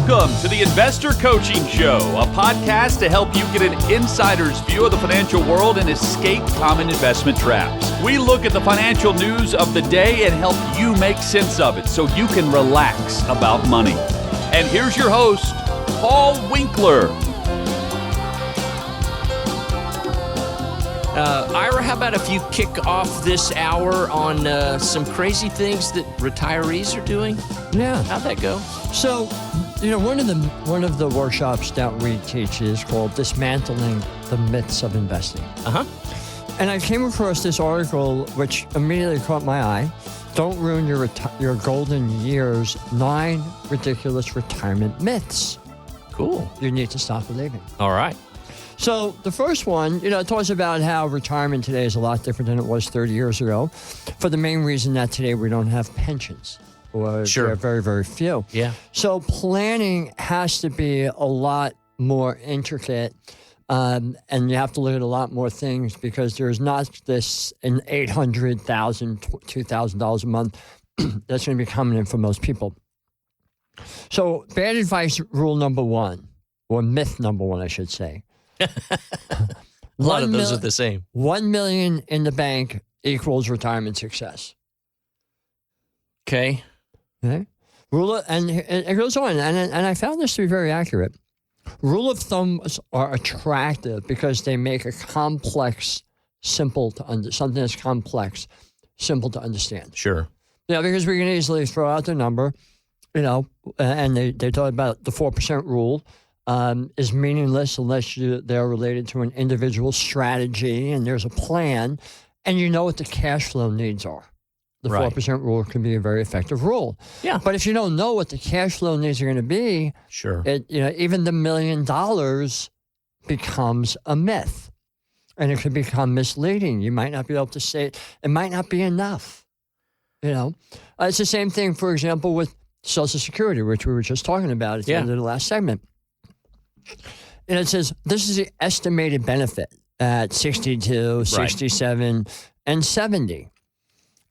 Welcome to the Investor Coaching Show, a podcast to help you get an insider's view of the financial world and escape common investment traps. We look at the financial news of the day and help you make sense of it so you can relax about money. And here's your host, Paul Winkler. Ira, how about if you kick off this hour on some crazy things that retirees are doing? Yeah. How'd that go? So, one of the workshops that we teach is called Dismantling the Myths of Investing. Uh-huh. And I came across this article which immediately caught my eye. Don't ruin your golden years, 9 ridiculous retirement myths Cool. you need to stop believing. All right. So the first one, it talks about how retirement today is a lot different than it was 30 years ago for the main reason that today we don't have pensions. Or Sure. there are very, very few. Yeah. So planning has to be a lot more intricate, and you have to look at a lot more things because there's not this an $800,000, $2,000 a month that's going to be coming in for most people. So bad advice rule number 1, or myth number 1, I should say. A lot of those are the same. 1 million in the bank equals retirement success. Okay. Okay. And it goes on, and I found this to be very accurate. Rule of thumbs are attractive because they make a complex simple to something that's complex simple to understand. Sure. Yeah, because we can easily throw out the number, and they talk about the 4% rule. Is meaningless unless they're related to an individual strategy and there's a plan and you know what the cash flow needs are. The Right. 4% rule can be a very effective rule. Yeah. But if you don't know what the cash flow needs are going to be, Sure. even the $1 million becomes a myth and it could become misleading. You might not be able to say it. It might not be enough. It's the same thing, for example, with Social Security, which we were just talking about at the end of the last segment. And it says, this is the estimated benefit at 62, 67, and 70.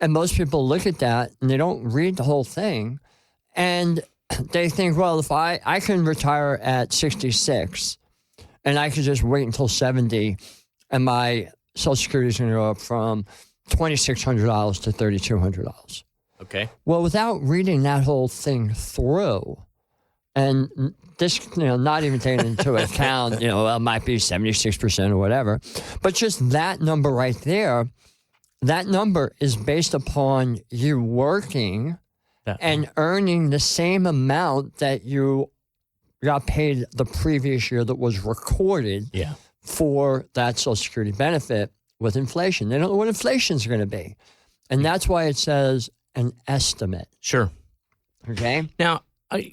And most people look at that and they don't read the whole thing. And they think, well, if I can retire at 66 and I can just wait until 70 and my Social Security is going to go up from $2,600 to $3,200. Okay. Well, without reading that whole thing through, and this, not even taking into account, it might be 76% or whatever, but just that number right there, that number is based upon you working and earning the same amount that you got paid the previous year that was recorded for that Social Security benefit with inflation. They don't know what inflation is going to be. And that's why it says an estimate. Sure. Okay? Now,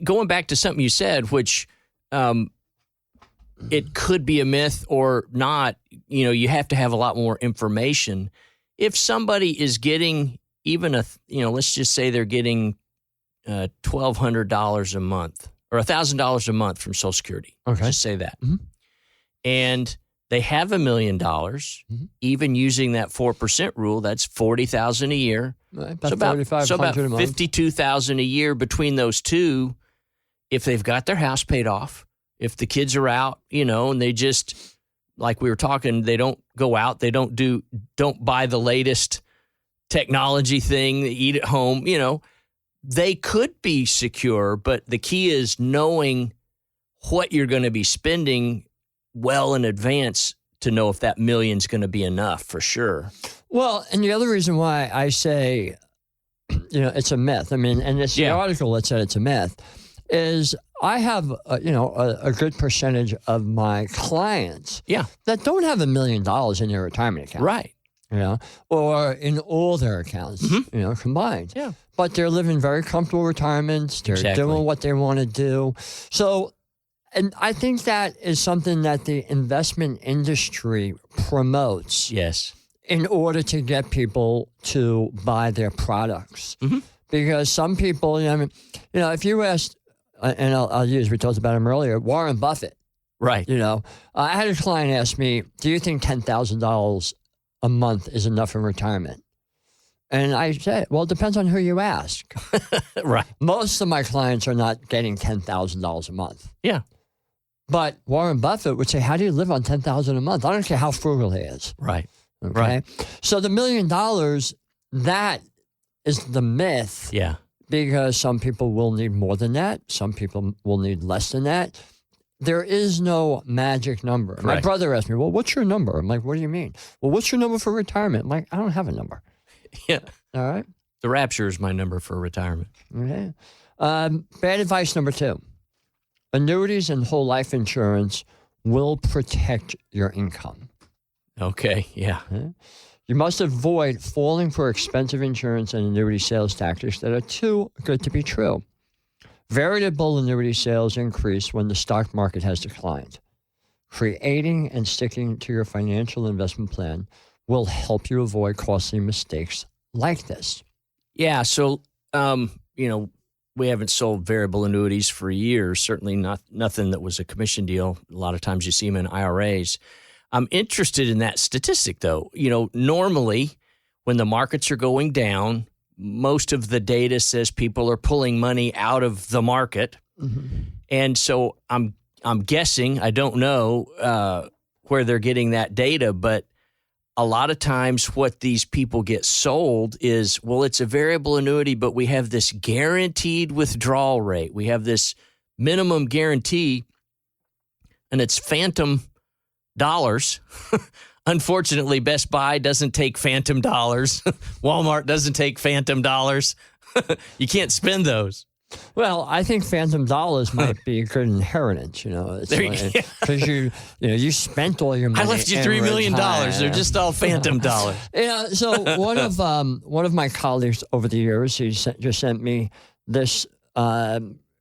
going back to something you said, which it could be a myth or not, you have to have a lot more information. If somebody is getting even let's just say they're getting $1,200 a month or $1,000 a month from Social Security. Okay. Just say that. Mm-hmm. And they have $1 million, even using that 4% rule, that's $40,000 a year. About so about $4,500 a month. $52,000 a year between those two. If they've got their house paid off, if the kids are out, and they just, like we were talking, they don't go out, they don't buy the latest technology thing, they eat at home, they could be secure, but the key is knowing what you're going to be spending well in advance to know if that million's going to be enough for sure. Well, and the other reason why I say, it's a myth, and it's the article that said it's a myth, is I have, a good percentage of my clients that don't have $1 million in their retirement account. Right. Or in all their accounts, combined. Yeah. But they're living very comfortable retirements. They're doing what they want to do. So, and I think that is something that the investment industry promotes. Yes. In order to get people to buy their products. Mm-hmm. Because some people, if you asked, and I'll use, we talked about him earlier, Warren Buffett. Right. I had a client ask me, do you think $10,000 a month is enough in retirement? And I say, well, it depends on who you ask. Right. Most of my clients are not getting $10,000 a month. Yeah. But Warren Buffett would say, how do you live on $10,000 a month? I don't care how frugal he is. Right. Okay. Right. So the $1 million, that is the myth. Yeah. Because some people will need more than that. Some people will need less than that. There is no magic number. Right. My brother asked me, well, what's your number? I'm like, what do you mean? Well, what's your number for retirement? I'm like, I don't have a number. Yeah. All right. The Rapture is my number for retirement. Okay. Bad advice number 2. Annuities and whole life insurance will protect your income. Okay. Yeah. Okay? You must avoid falling for expensive insurance and annuity sales tactics that are too good to be true. Variable annuity sales increase when the stock market has declined. Creating and sticking to your financial investment plan will help you avoid costly mistakes like this. Yeah. So, we haven't sold variable annuities for years. Certainly nothing that was a commission deal. A lot of times you see them in IRAs. I'm interested in that statistic, though. Normally when the markets are going down, most of the data says people are pulling money out of the market. Mm-hmm. And so I'm guessing, I don't know where they're getting that data, but a lot of times what these people get sold is, well, it's a variable annuity, but we have this guaranteed withdrawal rate. We have this minimum guarantee, and it's phantom dollars. Unfortunately, Best Buy doesn't take phantom dollars. Walmart doesn't take phantom dollars. You can't spend those. Well, I think phantom dollars might be a good inheritance, because you spent all your money. I left you $3 million. They're just all phantom dollars. So one of my colleagues over the years, he just sent me this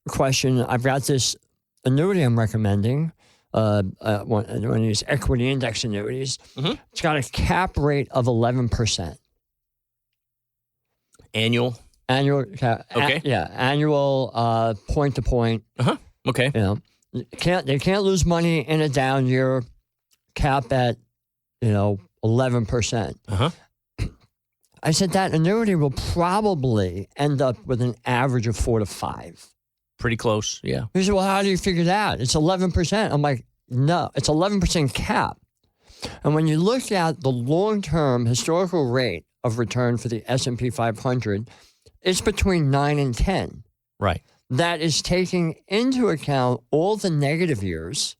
question. I've got this annuity I'm recommending. One of these equity index annuities. Mm-hmm. It's got a cap rate of 11%. Annual, okay. Annual, point to point. Okay. They can't lose money in a down year. Cap at 11%. I said that annuity will probably end up with an average of 4 to 5. Pretty close, yeah. He said, well, how do you figure that? It's 11%. I'm like, no, it's 11% cap. And when you look at the long-term historical rate of return for the S&P 500, it's between 9 and 10. Right. That is taking into account all the negative years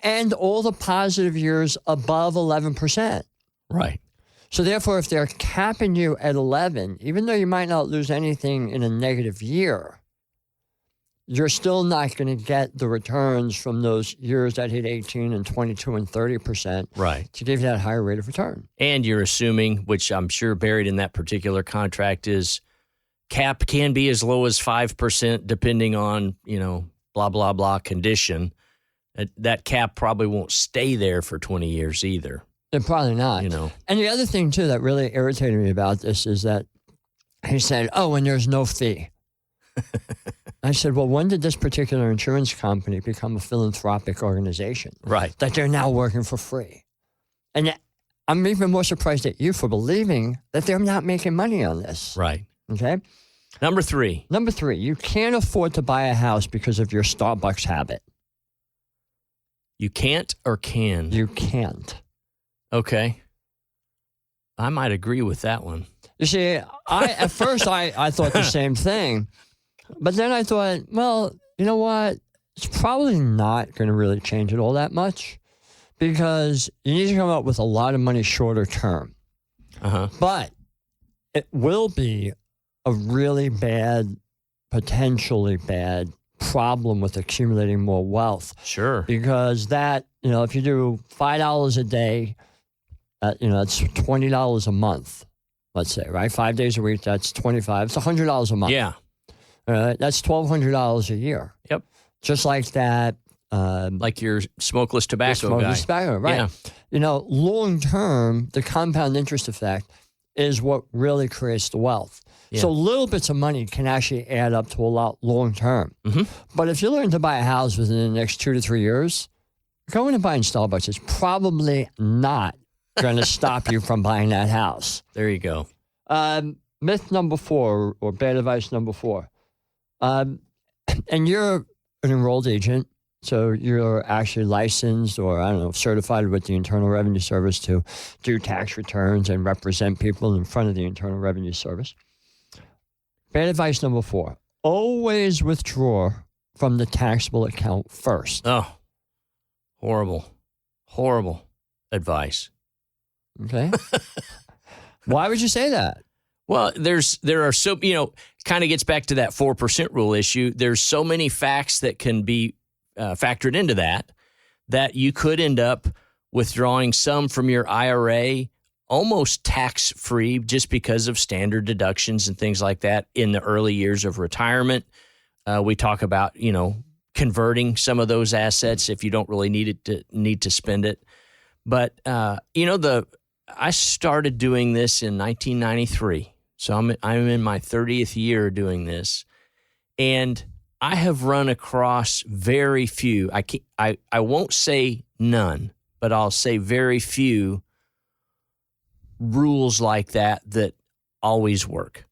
and all the positive years above 11%. Right. So therefore, if they're capping you at 11, even though you might not lose anything in a negative year, you're still not going to get the returns from those years that hit 18 and 22 and 30%. Right. To give you that higher rate of return. And you're assuming, which I'm sure buried in that particular contract is, cap can be as low as 5% depending on, blah, blah, blah condition. That cap probably won't stay there for 20 years either. Probably not. And the other thing, too, that really irritated me about this is that he said, and there's no fee. I said, well, when did this particular insurance company become a philanthropic organization? Right. That they're now working for free. And I'm even more surprised at you for believing that they're not making money on this. Right. Okay? Number 3, you can't afford to buy a house because of your Starbucks habit. You can't or can? You can't. Okay. I might agree with that one. You see, at first I thought the same thing. But then I thought, well, you know what? It's probably not going to really change it all that much because you need to come up with a lot of money shorter term. But it will be a really bad, potentially bad problem with accumulating more wealth. Sure. Because that, if you do $5 a day, that's $20 a month, let's say, right? 5 days a week, that's $25. It's $100 a month. Yeah. That's $1,200 a year. Yep. Just like that. Like your smokeless tobacco guy. Smokeless tobacco, right. Yeah. Long term, the compound interest effect is what really creates the wealth. Yeah. So little bits of money can actually add up to a lot long term. Mm-hmm. But if you learn to buy a house within the next 2 to 3 years, going and buying Starbucks is probably not going to stop you from buying that house. There you go. Myth number 4, or bad advice number 4. And you're an enrolled agent, so you're actually licensed or, I don't know, certified with the Internal Revenue Service to do tax returns and represent people in front of the Internal Revenue Service. Bad advice number 4, always withdraw from the taxable account first. Oh, horrible advice. Okay. Why would you say that? Well, there are so, kind of gets back to that 4% rule issue. There's so many facts that can be factored into that you could end up withdrawing some from your IRA almost tax-free just because of standard deductions and things like that in the early years of retirement. We talk about, converting some of those assets if you don't really need to spend it. But, I started doing this in 1993. So I'm in my 30th year doing this, and I have run across very few. I won't say none, but I'll say very few rules like that always work.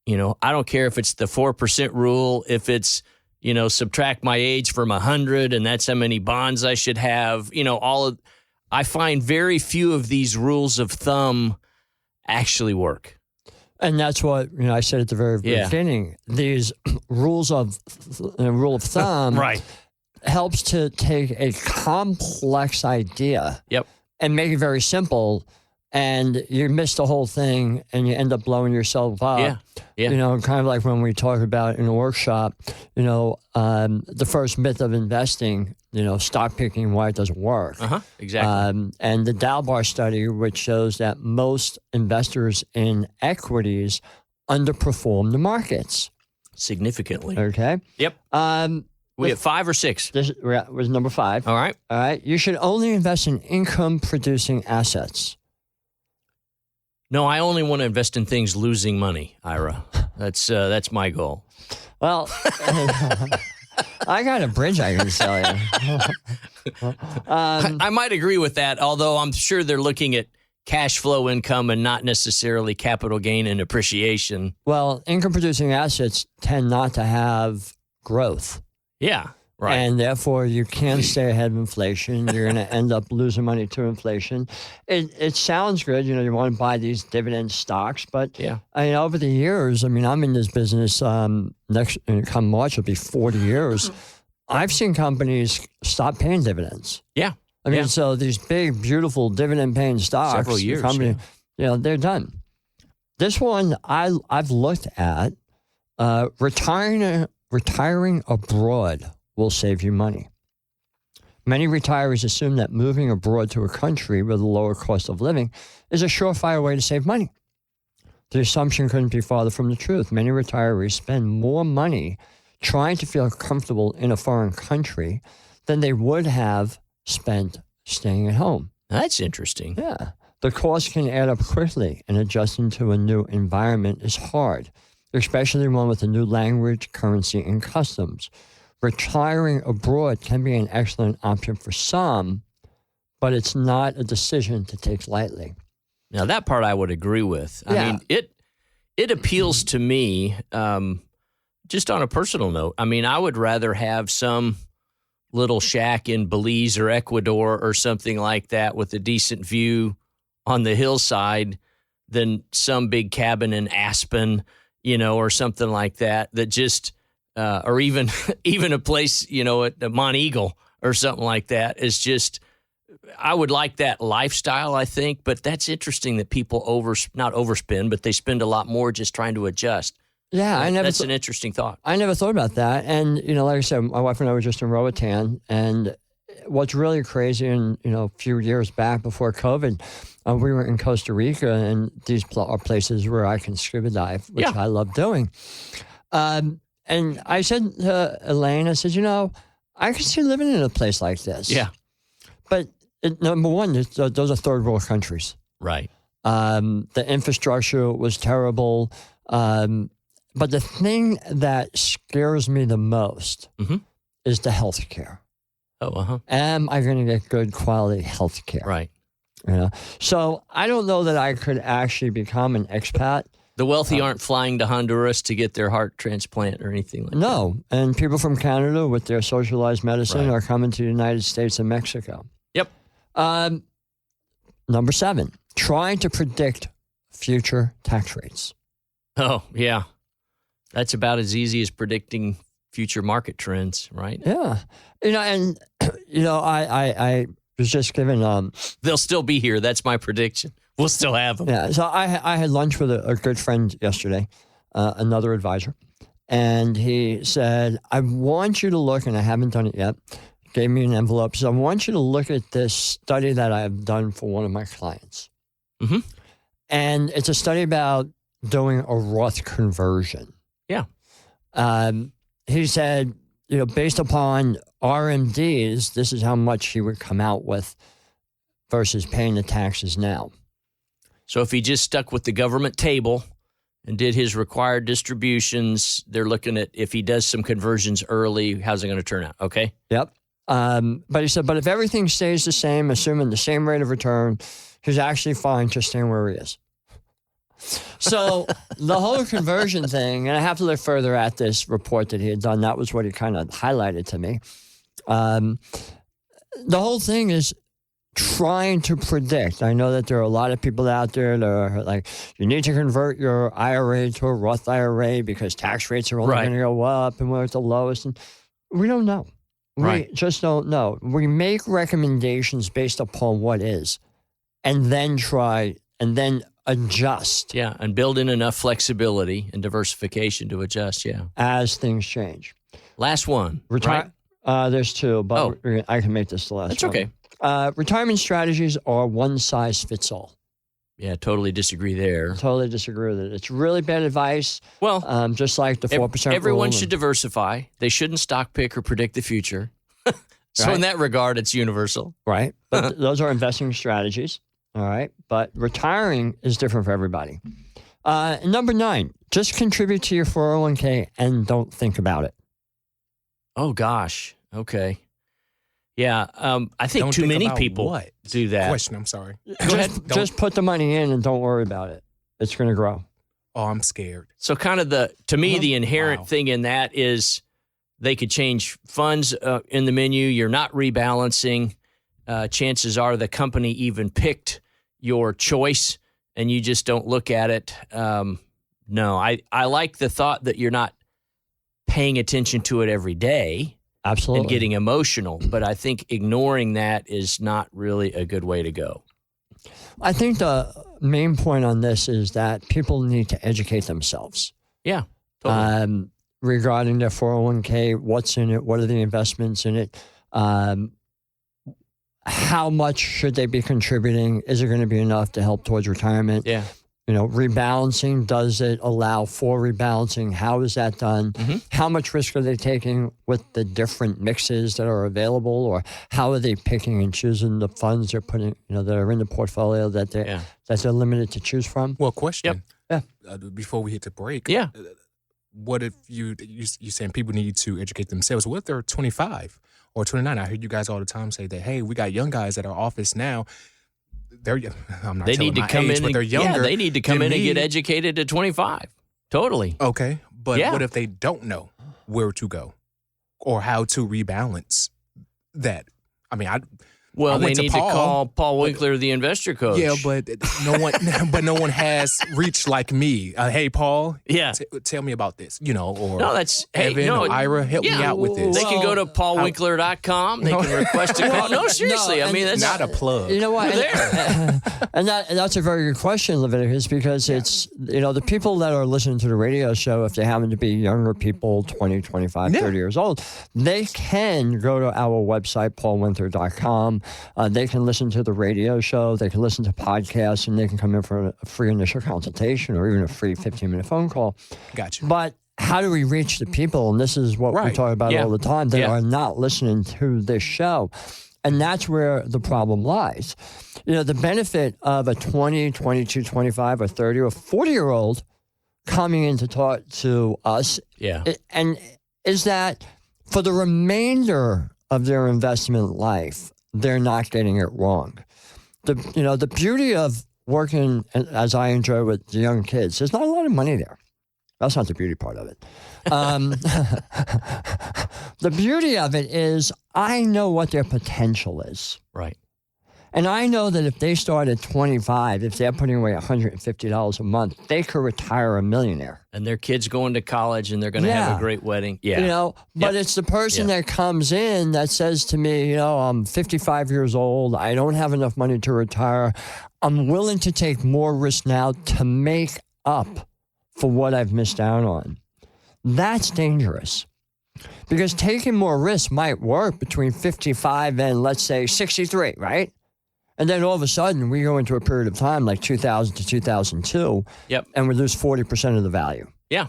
I don't care if it's the 4% rule, if it's subtract my age from 100, and that's how many bonds I should have. I find very few of these rules of thumb actually work. And that's what I said at the very beginning. These rule of thumb right. helps to take a complex idea and make it very simple. And you miss the whole thing, and you end up blowing yourself up. Yeah. Kind of like when we talk about in a workshop, the first myth of investing, stock picking, why it doesn't work. Exactly. And the Dalbar study, which shows that most investors in equities underperform the markets significantly. Okay. Yep. We have 5 or 6. This was number 5. All right. You should only invest in income-producing assets. No, I only want to invest in things losing money, Ira. That's my goal. Well, I got a bridge I can sell you. I might agree with that, although I'm sure they're looking at cash flow income and not necessarily capital gain and appreciation. Well, income-producing assets tend not to have growth. Yeah. Right. And therefore, you can't stay ahead of inflation. You're going to end up losing money to inflation. It sounds good. You want to buy these dividend stocks. But over the years, I'm in this business come March, it'll be 40 years. I've seen companies stop paying dividends. Yeah. So these big, beautiful dividend-paying stocks. Several years. They're done. This one I've looked at. Retiring abroad will save you money. Many retirees assume that moving abroad to a country with a lower cost of living is a surefire way to save money. The assumption couldn't be farther from the truth. Many retirees spend more money trying to feel comfortable in a foreign country than they would have spent staying at home. That's interesting. Yeah. The cost can add up quickly, and adjusting to a new environment is hard, especially one with a new language, currency, and customs. Retiring abroad can be an excellent option for some, but it's not a decision to take lightly. Now, that part I would agree with. I mean, it appeals to me just on a personal note. I would rather have some little shack in Belize or Ecuador or something like that with a decent view on the hillside than some big cabin in Aspen, or something like that just... or even a place, at Mont Eagle or something like that is just, I would like that lifestyle, I think. But that's interesting that people not overspend, but they spend a lot more just trying to adjust. Yeah, that's an interesting thought. I never thought about that. And, like I said, my wife and I were just in Roatan. And what's really crazy, and, a few years back before COVID, we were in Costa Rica, and these are places where I can scuba dive, which I love doing. And I said to Elaine, I said, I could see living in a place like this. Yeah. But number one, those are third world countries. Right. The infrastructure was terrible. But the thing that scares me the most is the health care. Oh, Am I going to get good quality health care? Right. You know? So I don't know that I could actually become an expat. The wealthy aren't flying to Honduras to get their heart transplant or anything like that. No. And people from Canada with their socialized medicine are coming to the United States and Mexico. Yep. Number 7, trying to predict future tax rates. Oh, yeah. That's about as easy as predicting future market trends, right? Yeah. I was just given... They'll still be here. That's my prediction. We'll still have them. Yeah. So I had lunch with a good friend yesterday, another advisor, and he said, I want you to look, and I haven't done it yet, gave me an envelope, so I want you to look at this study that I've done for one of my clients. Mm-hmm. And it's a study about doing a Roth conversion. Yeah. He said, based upon RMDs, this is how much he would come out with versus paying the taxes now. So if he just stuck with the government table and did his required distributions, they're looking at if he does some conversions early, how's it going to turn out? Okay. Yep. But he said, but if everything stays the same, assuming the same rate of return, he's actually fine just staying where he is. So the whole conversion thing, and I have to look further at this report that he had done. That was what he kind of highlighted to me. The whole thing is trying to predict. I know that there are a lot of people out there that are like, you need to convert your IRA to a Roth IRA because tax rates are only going to go up and we're at the lowest. And we don't know. We just don't know. We make recommendations based upon what is and then try and then adjust. Yeah, and build in enough flexibility and diversification to adjust, as things change. Last one, right? There's 2, but I can make this the last one. That's okay. Retirement strategies are one size fits all. Yeah, totally disagree there. Totally disagree with it. It's really bad advice. Well, just like the 4% everyone should diversify. They shouldn't stock pick or predict the future. So in that regard, it's universal. Right. But those are investing strategies. All right. But retiring is different for everybody. Number 9, just contribute to your 401k and don't think about it. Oh, gosh. Okay. Yeah. I think don't too think many about people what? do that. Question, I'm sorry. Just put the money in and don't worry about it. It's going to grow. Oh, I'm scared. So kind of the inherent thing in that is they could change funds in the menu. You're not rebalancing. Chances are the company even picked your choice and you just don't look at it. No, I like the thought that you're not paying attention to it every day. Absolutely. And getting emotional. But I think ignoring that is not really a good way to go. I think the main point on this is that people need to educate themselves. Yeah, totally. Regarding their 401k, what's in it, what are the investments in it, how much should they be contributing, is it going to be enough to help towards retirement? Yeah. Rebalancing, does it allow for rebalancing? How is that done? Mm-hmm. How much risk are they taking with the different mixes that are available? Or how are they picking and choosing the funds they're putting, that are in the portfolio that they're limited to choose from? Well, question. Yeah. Before we hit the break. Yeah. What if you saying people need to educate themselves? What if they're 25 or 29? I hear you guys all the time say that, hey, we got young guys at our office now. They need to come in, but they're younger. Yeah, they need to come in and get educated at 25. Totally. Okay, but what if they don't know where to go or how to rebalance that? I mean, they need to call Paul Winkler, the investor coach. Yeah, but no one has reached like me. Hey, Paul. Yeah. Tell me about this. Or Evan or Ira, help me out with this. They can go to paulwinkler.com. They can request a call. No, seriously. That's not a plug. You know what? We're there. And that's a very good question, Leviticus, because it's, the people that are listening to the radio show, if they happen to be younger people, 20, 25, 30 years old, they can go to our website, paulwinkler.com. They can listen to the radio show, they can listen to podcasts, and they can come in for a free initial consultation or even a free 15-minute phone call. Gotcha. But how do we reach the people? And this is what we talk about all the time. They are not listening to this show. And that's where the problem lies. The benefit of a 20, 22, 25, or 30, or 40-year-old coming in to talk to us and is that for the remainder of their investment life, they're not getting it wrong. the beauty of working as I enjoy with the young kids, there's not a lot of money there. That's not the beauty part of it. The beauty of it is I know what their potential is. Right. And I know that if they start at 25, if they're putting away $150 a month, they could retire a millionaire. And their kid's going to college and they're going to have a great wedding. Yeah. But it's the person that comes in that says to me, I'm 55 years old. I don't have enough money to retire. I'm willing to take more risk now to make up for what I've missed out on. That's dangerous. Because taking more risk might work between 55 and, let's say, 63, right? And then all of a sudden, we go into a period of time like 2000 to 2002, and we lose 40% of the value. Yeah.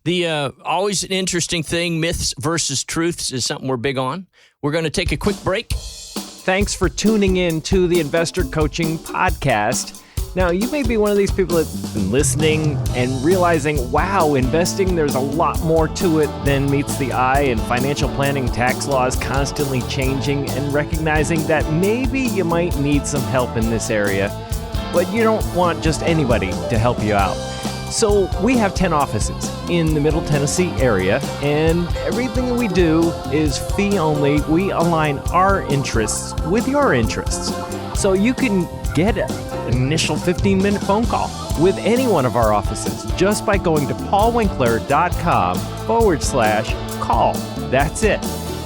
The always an interesting thing, myths versus truths, is something we're big on. We're going to take a quick break. Thanks for tuning in to the Investor Coaching Podcast. Now, you may be one of these people that's been listening and realizing, wow, investing, there's a lot more to it than meets the eye, and financial planning, tax laws constantly changing, and recognizing that maybe you might need some help in this area, but you don't want just anybody to help you out. So we have 10 offices in the Middle Tennessee area, and everything that we do is fee only. We align our interests with your interests. So you can get an initial 15-minute phone call with any one of our offices just by going to paulwinkler.com/call. That's it.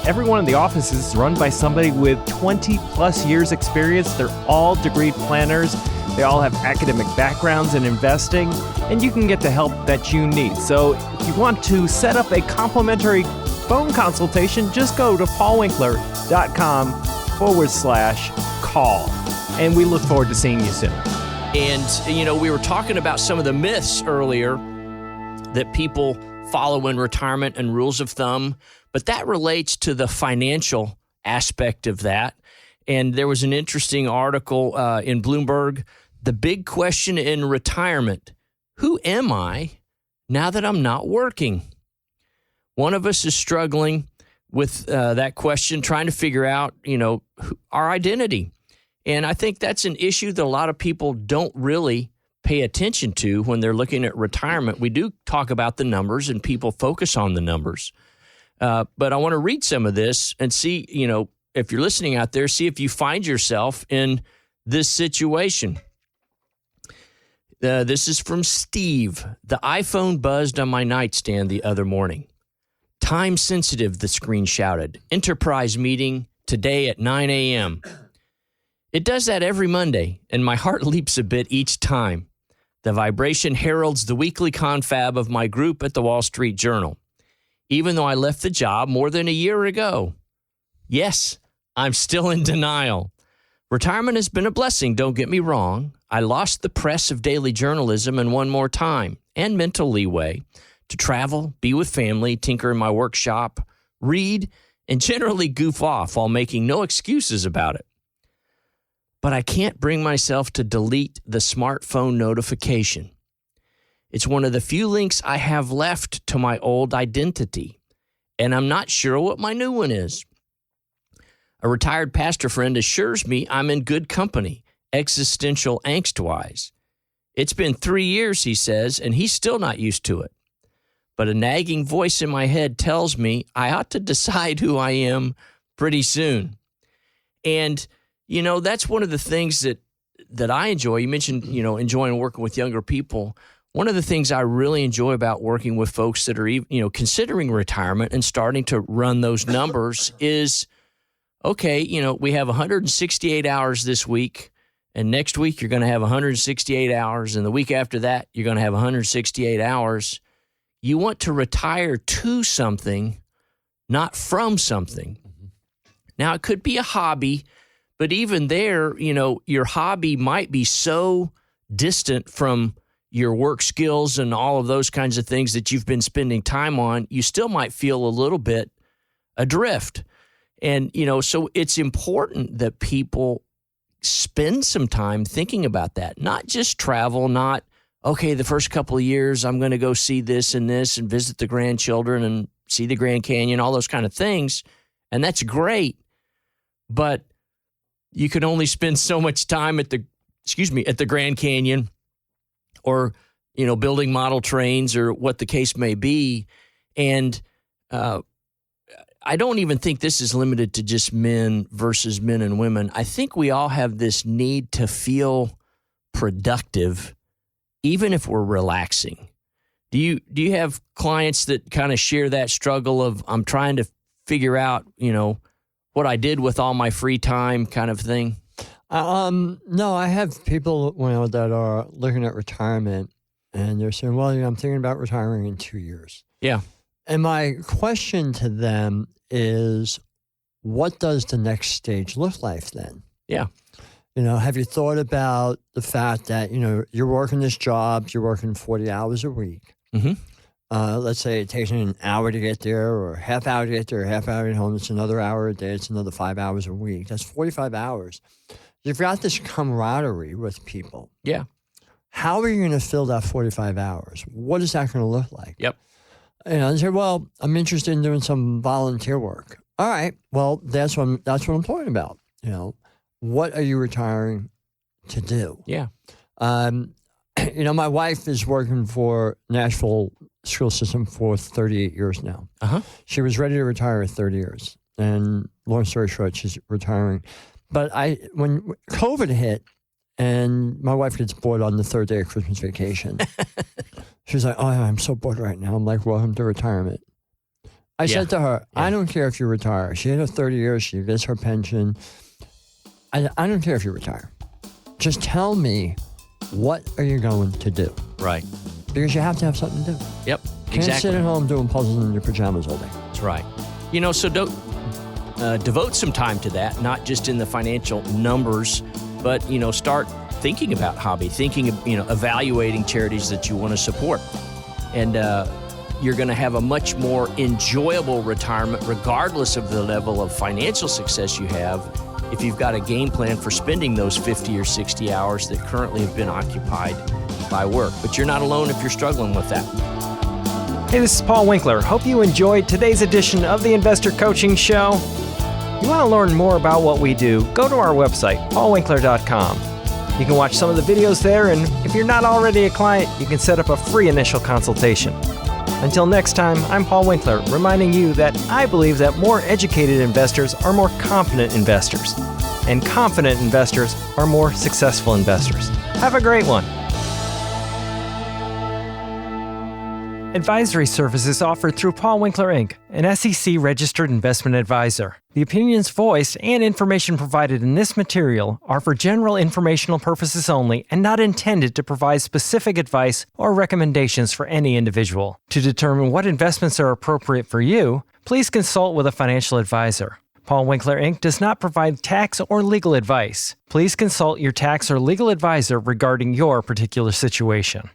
Every one of the offices is run by somebody with 20 plus years experience. They're all degreed planners. They all have academic backgrounds in investing, and you can get the help that you need. So if you want to set up a complimentary phone consultation, just go to paulwinkler.com/call. And we look forward to seeing you soon. And, we were talking about some of the myths earlier that people follow in retirement and rules of thumb, but that relates to the financial aspect of that. And there was an interesting article in Bloomberg, The Big Question in Retirement: Who am I now that I'm not working? One of us is struggling with that question, trying to figure out, our identity. And I think that's an issue that a lot of people don't really pay attention to when they're looking at retirement. We do talk about the numbers and people focus on the numbers. But I want to read some of this and see, if you're listening out there, see if you find yourself in this situation. This is from Steve. The iPhone buzzed on my nightstand the other morning. Time sensitive, the screen shouted. Enterprise meeting today at 9 a.m. It does that every Monday, and my heart leaps a bit each time. The vibration heralds the weekly confab of my group at the Wall Street Journal, even though I left the job more than a year ago. Yes, I'm still in denial. Retirement has been a blessing, don't get me wrong. I lost the press of daily journalism and won more time and mental leeway to travel, be with family, tinker in my workshop, read, and generally goof off while making no excuses about it. But I can't bring myself to delete the smartphone notification. It's one of the few links I have left to my old identity, and I'm not sure what my new one is. A retired pastor friend assures me I'm in good company, existential angst-wise. It's been 3 years, he says, and he's still not used to it. But a nagging voice in my head tells me I ought to decide who I am pretty soon. And that's one of the things that I enjoy. You mentioned, enjoying working with younger people. One of the things I really enjoy about working with folks that are, considering retirement and starting to run those numbers is, okay, we have 168 hours this week, and next week you're going to have 168 hours, and the week after that you're going to have 168 hours. You want to retire to something, not from something. Now, it could be a hobby. But even there, your hobby might be so distant from your work skills and all of those kinds of things that you've been spending time on, you still might feel a little bit adrift. And, so it's important that people spend some time thinking about that, not just travel, not, okay, the first couple of years I'm going to go see this and visit the grandchildren and see the Grand Canyon, all those kind of things. And that's great. But you can only spend so much time at the Grand Canyon or, building model trains or what the case may be. And I don't even think this is limited to just men versus men and women. I think we all have this need to feel productive, even if we're relaxing. Do you have clients that kind of share that struggle of I'm trying to figure out, what I did with all my free time kind of thing? No, I have people that are looking at retirement and they're saying, well, I'm thinking about retiring in 2 years. Yeah. And my question to them is, what does the next stage look like then? Yeah. Have you thought about the fact that, you're working this job, you're working 40 hours a week. Mm-hmm. Let's say it takes an hour to get there or a half hour to get there, a half hour to get home. It's another hour a day. It's another 5 hours a week. That's 45 hours. You've got this camaraderie with people. Yeah. How are you going to fill that 45 hours? What is that going to look like? Yep. They say, well, I'm interested in doing some volunteer work. All right. Well, that's what I'm talking about. What are you retiring to do? Yeah. My wife is working for Nashville school system for 38 years now. Uh-huh. She was ready to retire at 30 years. And long story short, she's retiring. But when COVID hit and my wife gets bored on the third day of Christmas vacation, she's like, oh, I'm so bored right now. I'm like, welcome to retirement. I said to her, I don't care if you retire. She had her 30 years. She gets her pension. I don't care if you retire. Just tell me, what are you going to do? Right. Because you have to have something to do. Yep. Can't sit at home doing puzzles in your pajamas all day. That's right. So don't devote some time to that, not just in the financial numbers, but, start thinking about hobby, evaluating charities that you want to support. And you're going to have a much more enjoyable retirement, regardless of the level of financial success you have, if you've got a game plan for spending those 50 or 60 hours that currently have been occupied by work. But you're not alone if you're struggling with that. Hey, this is Paul Winkler. Hope you enjoyed today's edition of the Investor Coaching Show. You want to learn more about what we do, go to our website, paulwinkler.com. You can watch some of the videos there, and if you're not already a client, you can set up a free initial consultation. Until next time, I'm Paul Winkler, reminding you that I believe that more educated investors are more confident investors, and confident investors are more successful investors. Have a great one. Advisory services offered through Paul Winkler, Inc., an SEC-registered investment advisor. The opinions voiced and information provided in this material are for general informational purposes only and not intended to provide specific advice or recommendations for any individual. To determine what investments are appropriate for you, please consult with a financial advisor. Paul Winkler, Inc. does not provide tax or legal advice. Please consult your tax or legal advisor regarding your particular situation.